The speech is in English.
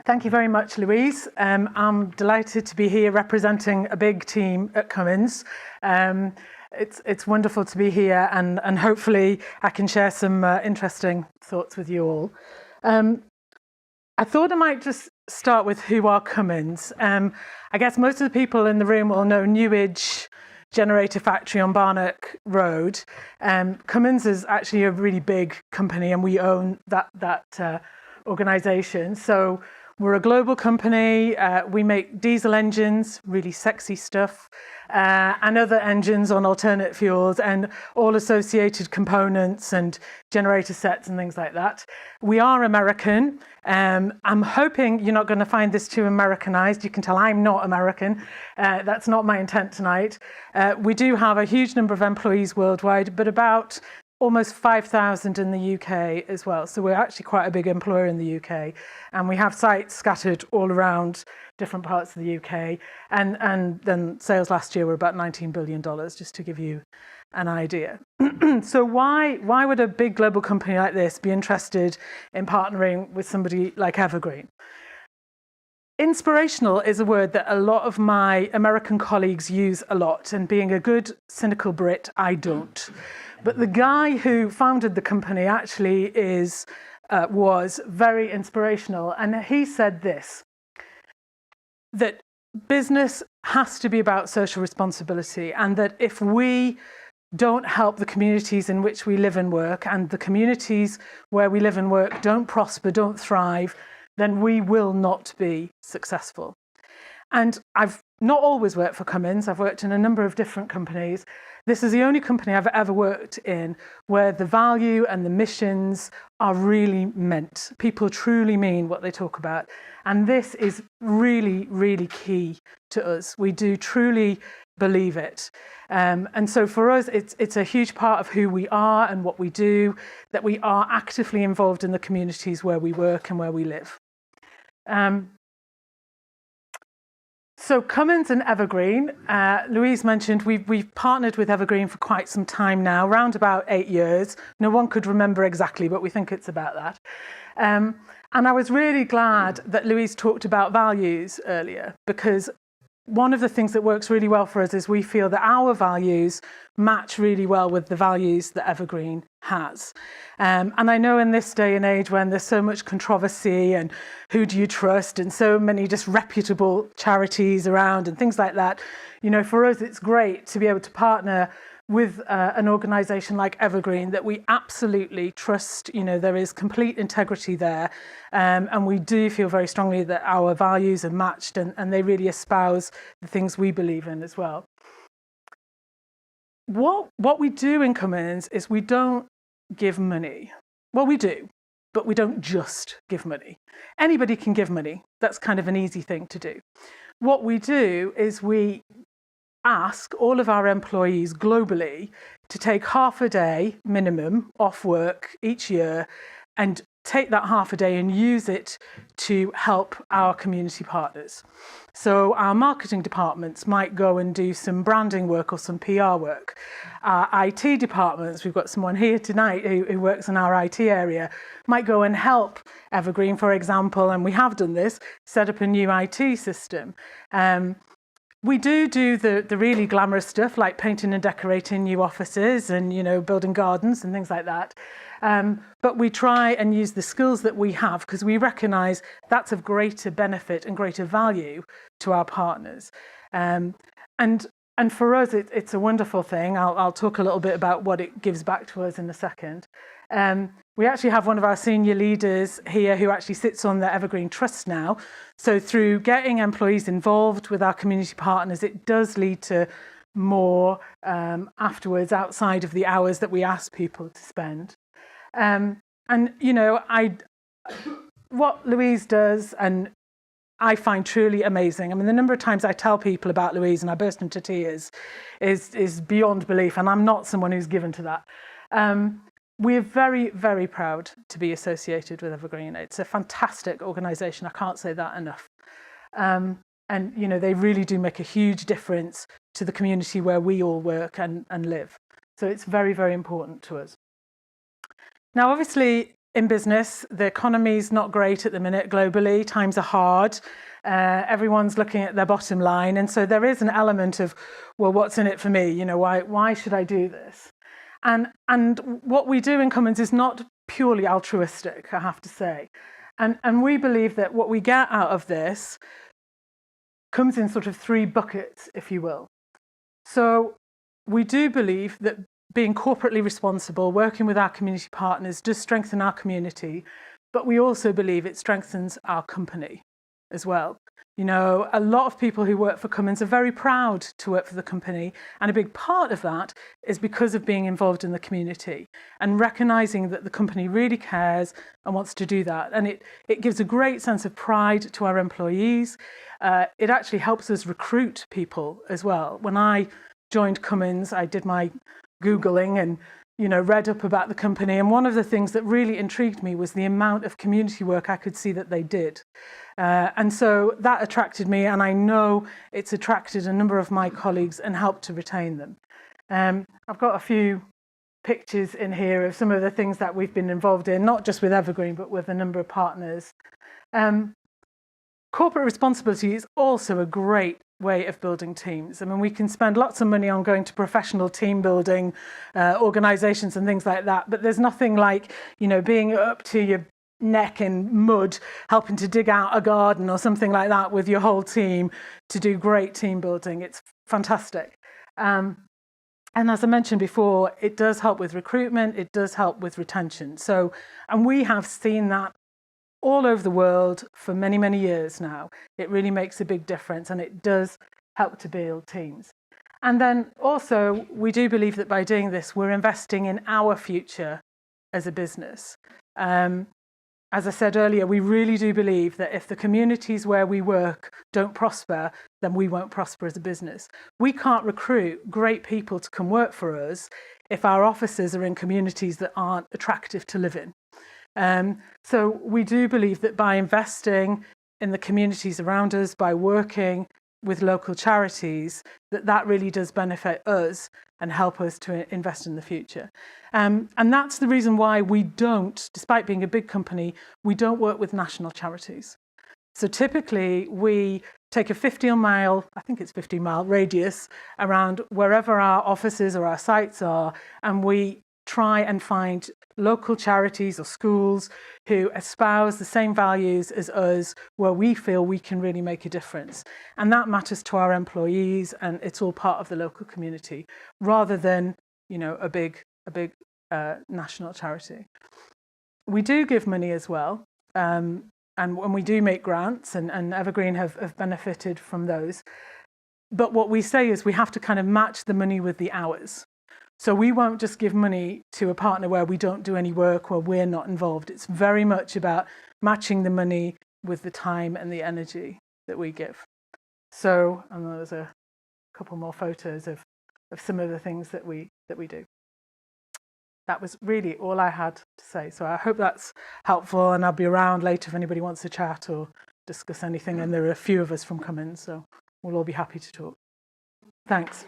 Thank you very much, Louise. I'm delighted to be here representing a big team at Cummins. It's wonderful to be here, and hopefully I can share some interesting thoughts with you all. I thought I might just start with who are Cummins. I guess most of the people in the room will know Newidge Generator Factory on Barnack Road. Cummins is actually a really big company, and we own that organisation. So we're a global company. We make diesel engines, really sexy stuff, and other engines on alternate fuels and all associated components and generator sets and things like that. We are American. I'm hoping you're not going to find this too Americanized. You can tell I'm not American. That's not my intent tonight. We do have a huge number of employees worldwide, but about almost 5,000 in the UK as well. So we're actually quite a big employer in the UK. And we have sites scattered all around different parts of the UK. And then sales last year were about $19 billion, just to give you an idea. So why would a big global company like this be interested in partnering with somebody like Evergreen? Inspirational is a word that a lot of my American colleagues use a lot, and being a good cynical Brit, I don't. But the guy who founded the company actually was very inspirational, and he said this, that business has to be about social responsibility, and that if we don't help the communities in which we live and work, and the communities where we live and work don't prosper, don't thrive, then we will not be successful. And I've not always worked for Cummins. I've worked in a number of different companies. This is the only company I've ever worked in where the value and the missions are really meant. People truly mean what they talk about. And this is really, really key to us. We do truly believe it. And so for us, it's a huge part of who we are and what we do, that we are actively involved in the communities where we work and where we live. So Cummins and Evergreen, Louise mentioned we've partnered with Evergreen for quite some time now, around about 8 years. No one could remember exactly, but we think it's about that. And I was really glad that Louise talked about values earlier, because one of the things that works really well for us is we feel that our values match really well with the values that Evergreen has. And I know in this day and age when there's so much controversy and who do you trust and so many disreputable charities around and things like that, you know, for us it's great to be able to partner with an organisation like Evergreen that we absolutely trust. You know, there is complete integrity there, and we do feel very strongly that our values are matched, and they really espouse the things we believe in as well. What we do in Cummins is we don't give money. Well, we do, but we don't just give money. Anybody can give money. That's kind of an easy thing to do. What we do is we ask all of our employees globally to take half a day minimum off work each year and take that half a day and use it to help our community partners. So our marketing departments might go and do some branding work or some PR work. Our IT departments, we've got someone here tonight who works in our IT area, might go and help Evergreen, for example, and we have done this, set up a new IT system. We do the really glamorous stuff like painting and decorating new offices and, you know, building gardens and things like that. But we try and use the skills that we have because we recognise that's of greater benefit and greater value to our partners. And for us, it's a wonderful thing. I'll talk a little bit about what it gives back to us in a second. We actually have one of our senior leaders here who actually sits on the Evergreen Trust now. So through getting employees involved with our community partners, it does lead to more afterwards outside of the hours that we ask people to spend. And, you know, what Louise does, and I find truly amazing. I mean, the number of times I tell people about Louise and I burst into tears is beyond belief, and I'm not someone who's given to that. We're very, very proud to be associated with Evergreen. It's a fantastic organisation. I can't say that enough. And, you know, they really do make a huge difference to the community where we all work and live. So it's very, very important to us. Now, obviously, in business, the economy's not great at the minute globally. Times are hard. Everyone's looking at their bottom line. And so there is an element of, well, what's in it for me? You know, why should I do this? And what we do in Cummins is not purely altruistic, I have to say. And we believe that what we get out of this comes in sort of three buckets, if you will. So we do believe that being corporately responsible, working with our community partners does strengthen our community, but we also believe it strengthens our company as well. You know, a lot of people who work for Cummins are very proud to work for the company, and a big part of that is because of being involved in the community and recognising that the company really cares and wants to do that. And it gives a great sense of pride to our employees. It actually helps us recruit people as well. When I joined Cummins, I did my Googling and, you know, read up about the company. And one of the things that really intrigued me was the amount of community work I could see that they did. And so that attracted me, and I know it's attracted a number of my colleagues and helped to retain them. I've got a few pictures in here of some of the things that we've been involved in, not just with Evergreen, but with a number of partners. Corporate responsibility is also a great way of building teams. I mean, we can spend lots of money on going to professional team building organisations and things like that, but there's nothing like, you know, being up to your neck in mud, helping to dig out a garden or something like that with your whole team to do great team building. It's fantastic. And as I mentioned before, it does help with recruitment, it does help with retention. So, and we have seen that all over the world for many, many years now. It really makes a big difference, and it does help to build teams. And then also, we do believe that by doing this, we're investing in our future as a business. As I said earlier, we really do believe that if the communities where we work don't prosper, then we won't prosper as a business. We can't recruit great people to come work for us if our offices are in communities that aren't attractive to live in. So we do believe that by investing in the communities around us, by working with local charities, that really does benefit us and help us to invest in the future. And that's the reason why we don't, despite being a big company, we don't work with national charities. So typically we take a 15-mile, I think it's 15-mile radius around wherever our offices or our sites are, and we try and find local charities or schools who espouse the same values as us, where we feel we can really make a difference. And that matters to our employees, and it's all part of the local community, rather than, you know, a big national charity. We do give money as well, and when we do make grants, and Evergreen have benefited from those. But what we say is we have to kind of match the money with the hours. So we won't just give money to a partner where we don't do any work, where we're not involved. It's very much about matching the money with the time and the energy that we give. So, and there's a couple more photos of some of the things that we do. That was really all I had to say. So I hope that's helpful, and I'll be around later if anybody wants to chat or discuss anything. And there are a few of us from Cummins, so we'll all be happy to talk. Thanks.